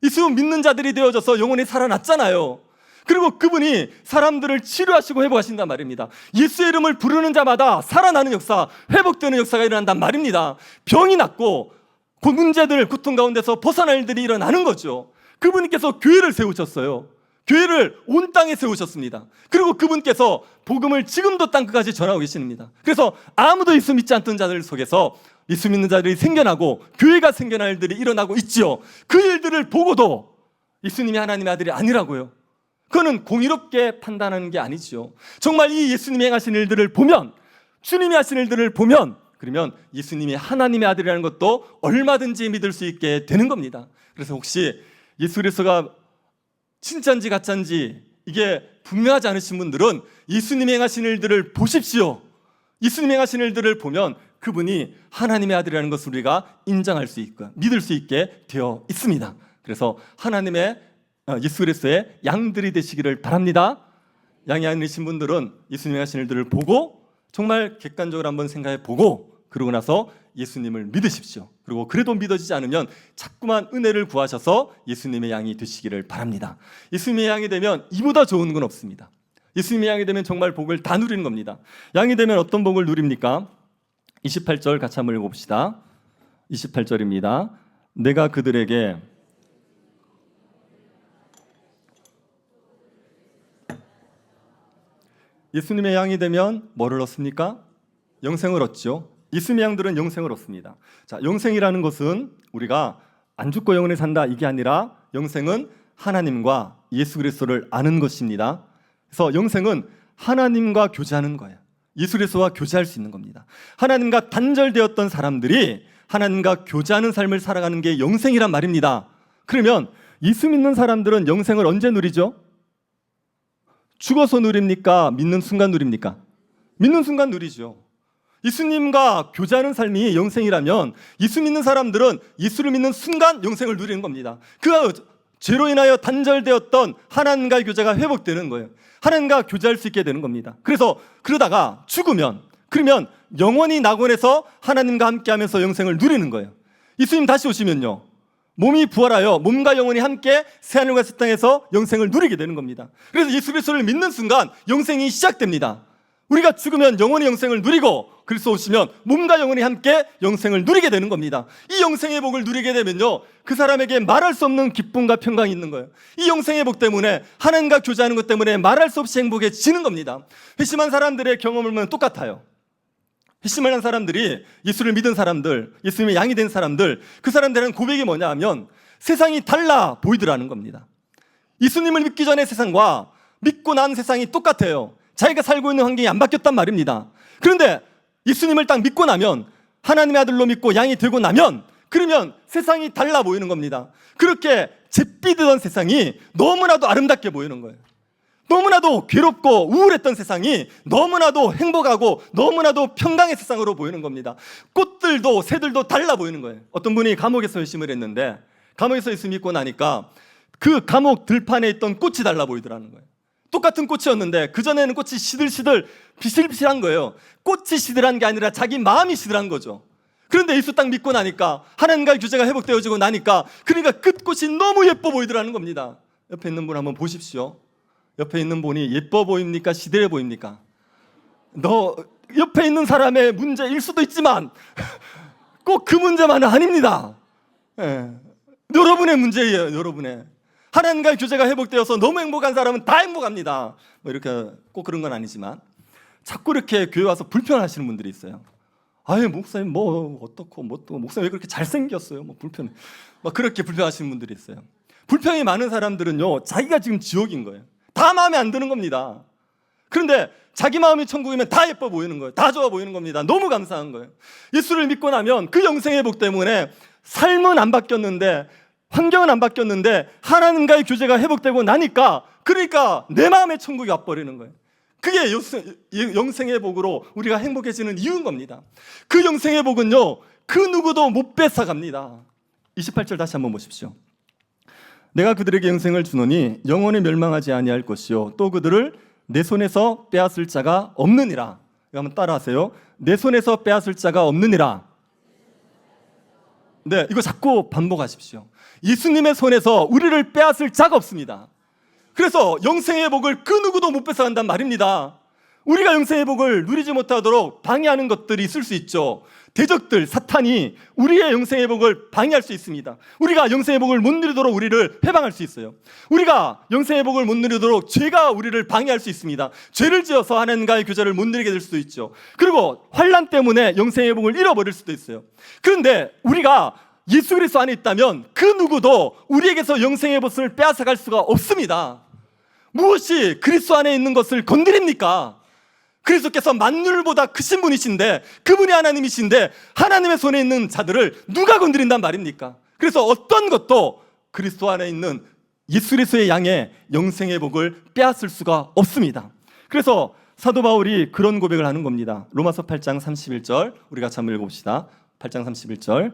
예수 믿는 자들이 되어져서 영원히 살아났잖아요. 그리고 그분이 사람들을 치료하시고 회복하신단 말입니다. 예수의 이름을 부르는 자마다 살아나는 역사, 회복되는 역사가 일어난단 말입니다. 병이 낫고 그 문제들, 고통 가운데서 벗어날 일들이 일어나는 거죠. 그분께서 교회를 세우셨어요. 교회를 온 땅에 세우셨습니다. 그리고 그분께서 복음을 지금도 땅끝까지 전하고 계십니다. 그래서 아무도 예수 믿지 않던 자들 속에서 예수 믿는 자들이 생겨나고 교회가 생겨날 일들이 일어나고 있지요. 그 일들을 보고도 예수님이 하나님의 아들이 아니라고요. 그거는 공의롭게 판단하는 게 아니지요. 정말 이 예수님이 행하신 일들을 보면, 주님이 하신 일들을 보면, 그러면 예수님이 하나님의 아들이라는 것도 얼마든지 믿을 수 있게 되는 겁니다. 그래서 혹시 예수 그리스도가 진짜인지 가짜인지 이게 분명하지 않으신 분들은 예수님이 행하신 일들을 보십시오. 예수님이 행하신 일들을 보면 그분이 하나님의 아들이라는 것을 우리가 인정할 수 있고 믿을 수 있게 되어 있습니다. 그래서 하나님의 예수 그리스도의 양들이 되시기를 바랍니다. 양이 아니신 분들은 예수님이 하신 일들을 보고 정말 객관적으로 한번 생각해 보고, 그러고 나서 예수님을 믿으십시오. 그리고 그래도 믿어지지 않으면 자꾸만 은혜를 구하셔서 예수님의 양이 되시기를 바랍니다. 예수님의 양이 되면 이보다 좋은 건 없습니다. 예수님의 양이 되면 정말 복을 다 누리는 겁니다. 양이 되면 어떤 복을 누립니까? 28절 같이 한번 읽어봅시다. 28절입니다. 내가 그들에게 예수님의 양이 되면 뭐를 얻습니까? 영생을 얻죠. 예수님의 양들은 영생을 얻습니다. 자, 영생이라는 것은 우리가 안 죽고 영원히 산다 이게 아니라 영생은 하나님과 예수 그리스도를 아는 것입니다. 그래서 영생은 하나님과 교제하는 거예요. 예수 그리스도와 교제할 수 있는 겁니다. 하나님과 단절되었던 사람들이 하나님과 교제하는 삶을 살아가는 게 영생이란 말입니다. 그러면 예수 믿는 사람들은 영생을 언제 누리죠? 죽어서 누립니까? 믿는 순간 누립니까? 믿는 순간 누리죠. 예수님과 교제하는 삶이 영생이라면 예수 믿는 사람들은 예수를 믿는 순간 영생을 누리는 겁니다. 그 죄로 인하여 단절되었던 하나님과의 교제가 회복되는 거예요. 하나님과 교제할 수 있게 되는 겁니다. 그래서 그러다가 죽으면, 그러면 영원히 낙원에서 하나님과 함께하면서 영생을 누리는 거예요. 예수님 다시 오시면요, 몸이 부활하여 몸과 영혼이 함께 새하늘과 새 땅에서 영생을 누리게 되는 겁니다. 그래서 예수 그리스도를 믿는 순간 영생이 시작됩니다. 우리가 죽으면 영원히 영생을 누리고 그리스도 오시면 몸과 영혼이 함께 영생을 누리게 되는 겁니다. 이 영생의 복을 누리게 되면요, 그 사람에게 말할 수 없는 기쁨과 평강이 있는 거예요. 이 영생의 복 때문에, 하나님과 교제하는 것 때문에 말할 수 없이 행복해지는 겁니다. 회심한 사람들의 경험을 보면 똑같아요. 회심을 한 사람들이, 예수를 믿은 사람들, 예수님의 양이 된 사람들, 그 사람들은 고백이 뭐냐 하면 세상이 달라 보이더라는 겁니다. 예수님을 믿기 전의 세상과 믿고 난 세상이 똑같아요. 자기가 살고 있는 환경이 안 바뀌었단 말입니다. 그런데 예수님을 딱 믿고 나면, 하나님의 아들로 믿고 양이 되고 나면, 그러면 세상이 달라 보이는 겁니다. 그렇게 잿빛이던 세상이 너무나도 아름답게 보이는 거예요. 너무나도 괴롭고 우울했던 세상이 너무나도 행복하고 너무나도 평강의 세상으로 보이는 겁니다. 꽃들도 새들도 달라 보이는 거예요. 어떤 분이 감옥에서 열심을 했는데, 감옥에서 예수 믿고 나니까 그 감옥 들판에 있던 꽃이 달라 보이더라는 거예요. 똑같은 꽃이었는데 그전에는 꽃이 시들시들 비실비실한 거예요. 꽃이 시들한 게 아니라 자기 마음이 시들한 거죠. 그런데 예수 딱 믿고 나니까, 하나님과의 교제가 회복되어지고 나니까, 그러니까 끝꽃이 너무 예뻐 보이더라는 겁니다. 옆에 있는 분 한번 보십시오. 옆에 있는 분이 예뻐 보입니까? 시들해 보입니까? 너 옆에 있는 사람의 문제일 수도 있지만 꼭 그 문제만은 아닙니다. 예. 여러분의 문제예요. 여러분의. 하나님과의 교제가 회복되어서 너무 행복한 사람은 다 행복합니다. 뭐 이렇게 꼭 그런 건 아니지만 자꾸 이렇게 교회 와서 불편하시는 분들이 있어요. 아유, 목사님 뭐 어떻고 뭐 또 목사님 왜 그렇게 잘생겼어요? 뭐 불편해. 막 그렇게 불편하시는 분들이 있어요. 불평이 많은 사람들은요, 자기가 지금 지옥인 거예요. 다 마음에 안 드는 겁니다. 그런데 자기 마음이 천국이면 다 예뻐 보이는 거예요. 다 좋아 보이는 겁니다. 너무 감사한 거예요. 예수를 믿고 나면 그 영생의 복 때문에 삶은 안 바뀌었는데, 환경은 안 바뀌었는데 하나님과의 교제가 회복되고 나니까, 그러니까 내 마음의 천국이 와버리는 거예요. 그게 영생의 복으로 우리가 행복해지는 이유인 겁니다. 그 영생의 복은요, 그 누구도 못 뺏어갑니다. 28절 다시 한번 보십시오. 내가 그들에게 영생을 주노니 영원히 멸망하지 아니할 것이요 또 그들을 내 손에서 빼앗을 자가 없느니라. 이거 한번 따라하세요. 내 손에서 빼앗을 자가 없느니라. 네, 이거 자꾸 반복하십시오. 예수님의 손에서 우리를 빼앗을 자가 없습니다. 그래서 영생의 복을 그 누구도 못 뺏어간단 말입니다. 우리가 영생의 복을 누리지 못하도록 방해하는 것들이 있을 수 있죠. 대적들, 사탄이 우리의 영생의 복을 방해할 수 있습니다. 우리가 영생의 복을 못 누리도록 우리를 해방할 수 있어요. 우리가 영생의 복을 못 누리도록 죄가 우리를 방해할 수 있습니다. 죄를 지어서 하나님과의 교제를 못 누리게 될 수도 있죠. 그리고 환난 때문에 영생의 복을 잃어버릴 수도 있어요. 그런데 우리가 예수 그리스도 안에 있다면 그 누구도 우리에게서 영생의 복을 빼앗아갈 수가 없습니다. 무엇이 그리스도 안에 있는 것을 건드립니까? 그리스도께서 만물보다 크신 분이신데, 그분이 하나님이신데 하나님의 손에 있는 자들을 누가 건드린단 말입니까? 그래서 어떤 것도 그리스도 안에 있는 예수 그리스도의 양의 영생의 복을 빼앗을 수가 없습니다. 그래서 사도 바울이 그런 고백을 하는 겁니다. 로마서 8장 31절 우리 같이 한번 읽어봅시다. 8장 31절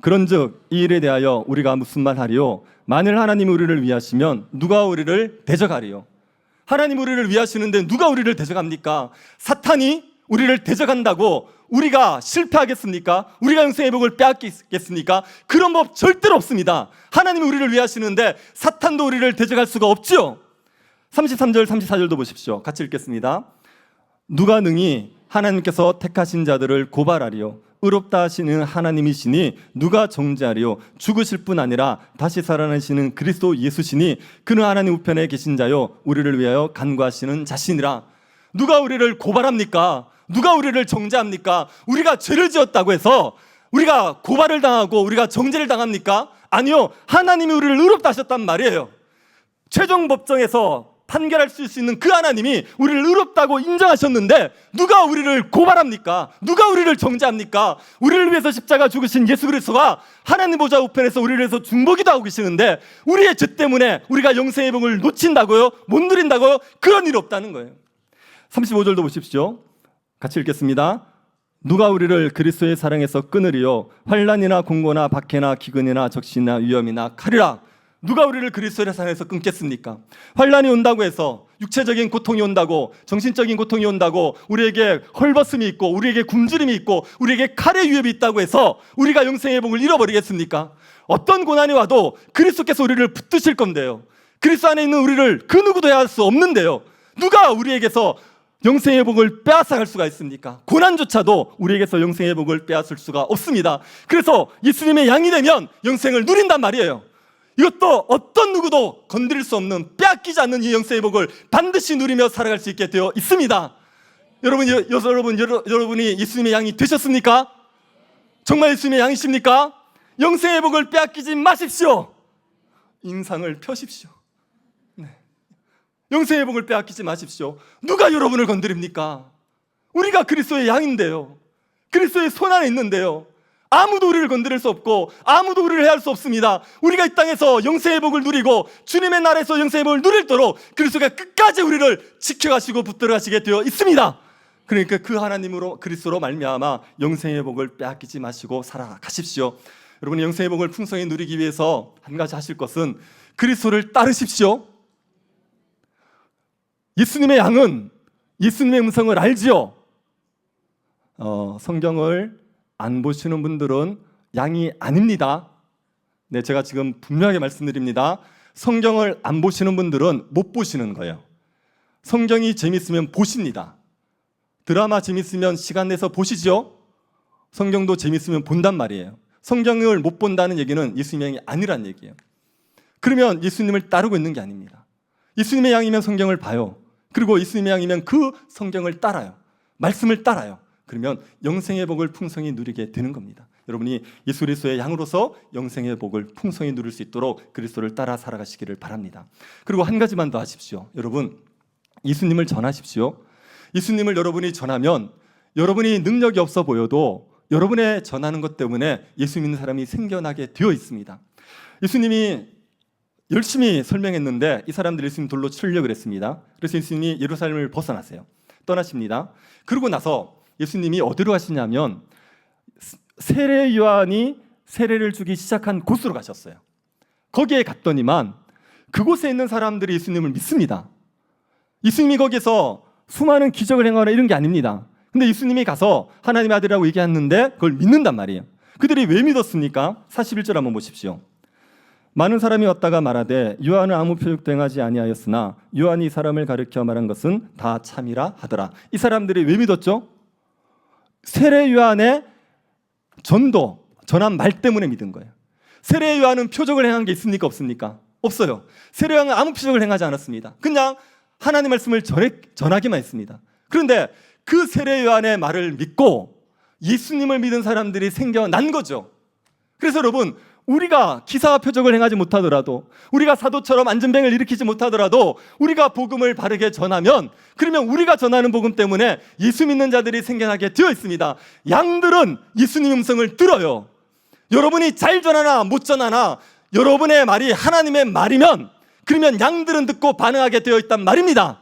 그런즉 이 일에 대하여 우리가 무슨 말 하리요? 만일 하나님이 우리를 위하시면 누가 우리를 대적하리요? 하나님 우리를 위하시는데 누가 우리를 대적합니까? 사탄이 우리를 대적한다고 우리가 실패하겠습니까? 우리가 영생의 복을 빼앗겠습니까? 그런 법 절대로 없습니다. 하나님이 우리를 위하시는데 사탄도 우리를 대적할 수가 없지요. 33절 34절도 보십시오. 같이 읽겠습니다. 누가 능히 하나님께서 택하신 자들을 고발하리요? 의롭다 하시는 하나님이시니 누가 정죄하리요? 죽으실 뿐 아니라 다시 살아나시는 그리스도 예수시니 그는 하나님 우편에 계신 자요 우리를 위하여 간구하시는 자신이라. 누가 우리를 고발합니까? 누가 우리를 정죄합니까? 우리가 죄를 지었다고 해서 우리가 고발을 당하고 우리가 정죄를 당합니까? 아니요, 하나님이 우리를 의롭다 하셨단 말이에요. 최종 법정에서 판결할 수 있는 그 하나님이 우리를 의롭다고 인정하셨는데 누가 우리를 고발합니까? 누가 우리를 정죄합니까? 우리를 위해서 십자가 죽으신 예수 그리스도가 하나님 보좌 우편에서 우리를 위해서 중보기도 하고 계시는데 우리의 죄 때문에 우리가 영생의 복을 놓친다고요? 못 누린다고요? 그런 일이 없다는 거예요. 35절도 보십시오. 같이 읽겠습니다. 누가 우리를 그리스도의 사랑에서 끊으리요? 환난이나 공고나 박해나 기근이나 적신이나 위험이나 칼이라. 누가 우리를 그리스도의 사랑에서 끊겠습니까? 환난이 온다고 해서 육체적인 고통이 온다고, 정신적인 고통이 온다고, 우리에게 헐벗음이 있고 우리에게 굶주림이 있고 우리에게 칼의 위협이 있다고 해서 우리가 영생의 복을 잃어버리겠습니까? 어떤 고난이 와도 그리스도께서 우리를 붙드실 건데요. 그리스도 안에 있는 우리를 그 누구도 해할 수 없는데요. 누가 우리에게서 영생의 복을 빼앗아갈 수가 있습니까? 고난조차도 우리에게서 영생의 복을 빼앗을 수가 없습니다. 그래서 예수님의 양이 되면 영생을 누린단 말이에요. 이것도 어떤 누구도 건드릴 수 없는, 빼앗기지 않는 이 영생의 복을 반드시 누리며 살아갈 수 있게 되어 있습니다. 여러분이 예수님의 양이 되셨습니까? 정말 예수님의 양이십니까? 영생의 복을 빼앗기지 마십시오. 인상을 펴십시오. 네. 영생의 복을 빼앗기지 마십시오. 누가 여러분을 건드립니까? 우리가 그리스도의 양인데요. 그리스도의 손 안에 있는데요. 아무도 우리를 건드릴 수 없고 아무도 우리를 해할 수 없습니다. 우리가 이 땅에서 영생의 복을 누리고 주님의 나라에서 영생의 복을 누리도록 그리스도가 끝까지 우리를 지켜가시고 붙들어 가시게 되어 있습니다. 그러니까 그 하나님으로 그리스도로 말미암아 영생의 복을 빼앗기지 마시고 살아가십시오. 여러분이 영생의 복을 풍성히 누리기 위해서 한 가지 하실 것은 그리스도를 따르십시오. 예수님의 양은 예수님의 음성을 알지요. 성경을 안 보시는 분들은 양이 아닙니다. 네, 제가 지금 분명하게 말씀드립니다. 성경을 안 보시는 분들은 못 보시는 거예요. 성경이 재밌으면 보십니다. 드라마 재밌으면 시간 내서 보시죠. 성경도 재밌으면 본단 말이에요. 성경을 못 본다는 얘기는 예수님의 양이 아니란 얘기예요. 그러면 예수님을 따르고 있는 게 아닙니다. 예수님의 양이면 성경을 봐요. 그리고 예수님의 양이면 그 성경을 따라요. 말씀을 따라요. 그러면 영생의 복을 풍성히 누리게 되는 겁니다. 여러분이 예수 그리스도의 양으로서 영생의 복을 풍성히 누릴 수 있도록 그리스도를 따라 살아가시기를 바랍니다. 그리고 한 가지만 더 하십시오. 여러분, 예수님을 전하십시오. 예수님을 여러분이 전하면 여러분이 능력이 없어 보여도 여러분의 전하는 것 때문에 예수 믿는 사람이 생겨나게 되어 있습니다. 예수님이 열심히 설명했는데 이 사람들이 예수님 돌로 치려고 그랬습니다. 그래서 예수님이 예루살렘을 벗어나세요. 떠나십니다. 그러고 나서 예수님이 어디로 가시냐면 세례 요한이 세례를 주기 시작한 곳으로 가셨어요. 거기에 갔더니만 그곳에 있는 사람들이 예수님을 믿습니다. 예수님이 거기서 수많은 기적을 행하거나 이런 게 아닙니다. 근데 예수님이 가서 하나님의 아들이라고 얘기했는데 그걸 믿는단 말이에요. 그들이 왜 믿었습니까? 41절 한번 보십시오. 많은 사람이 왔다가 말하되 요한은 아무 표적도 행하지 아니하였으나 요한이 이 사람을 가르쳐 말한 것은 다 참이라 하더라. 이 사람들이 왜 믿었죠? 세례 요한의 전한 말 때문에 믿은 거예요. 세례 요한은 표적을 행한 게 있습니까? 없습니까? 없어요. 세례 요한은 아무 표적을 행하지 않았습니다. 그냥 하나님 말씀을 전하기만 했습니다. 그런데 그 세례 요한의 말을 믿고 예수님을 믿은 사람들이 생겨난 거죠. 그래서 여러분, 우리가 기사와 표적을 행하지 못하더라도, 우리가 사도처럼 안전병을 일으키지 못하더라도 우리가 복음을 바르게 전하면, 그러면 우리가 전하는 복음 때문에 예수 믿는 자들이 생겨나게 되어 있습니다. 양들은 예수님 음성을 들어요. 여러분이 잘 전하나 못 전하나 여러분의 말이 하나님의 말이면, 그러면 양들은 듣고 반응하게 되어 있단 말입니다.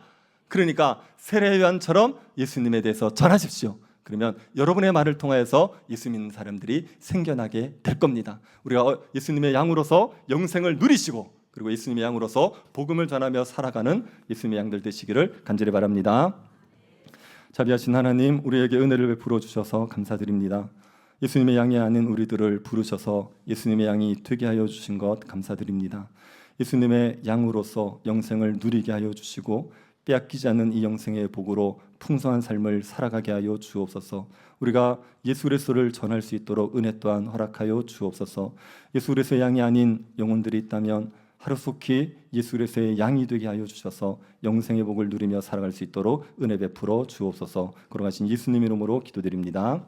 그러니까 세례 요한처럼 예수님에 대해서 전하십시오. 그러면 여러분의 말을 통하여서 예수 믿는 사람들이 생겨나게 될 겁니다. 우리가 예수님의 양으로서 영생을 누리시고, 그리고 예수님의 양으로서 복음을 전하며 살아가는 예수님의 양들 되시기를 간절히 바랍니다. 자비하신 하나님, 우리에게 은혜를 베풀어 주셔서 감사드립니다. 예수님의 양이 아닌 우리들을 부르셔서 예수님의 양이 되게 하여 주신 것 감사드립니다. 예수님의 양으로서 영생을 누리게 하여 주시고 빼앗기지 않는 이 영생의 복으로 풍성한 삶을 살아가게 하여 주옵소서. 우리가 예수 그리스도를 전할 수 있도록 은혜 또한 허락하여 주옵소서. 예수 그리스도의 양이 아닌 영혼들이 있다면 하루속히 예수 그리스도의 양이 되게 하여 주셔서 영생의 복을 누리며 살아갈 수 있도록 은혜 베풀어 주옵소서. 걸어가신 예수님 이름으로 기도드립니다.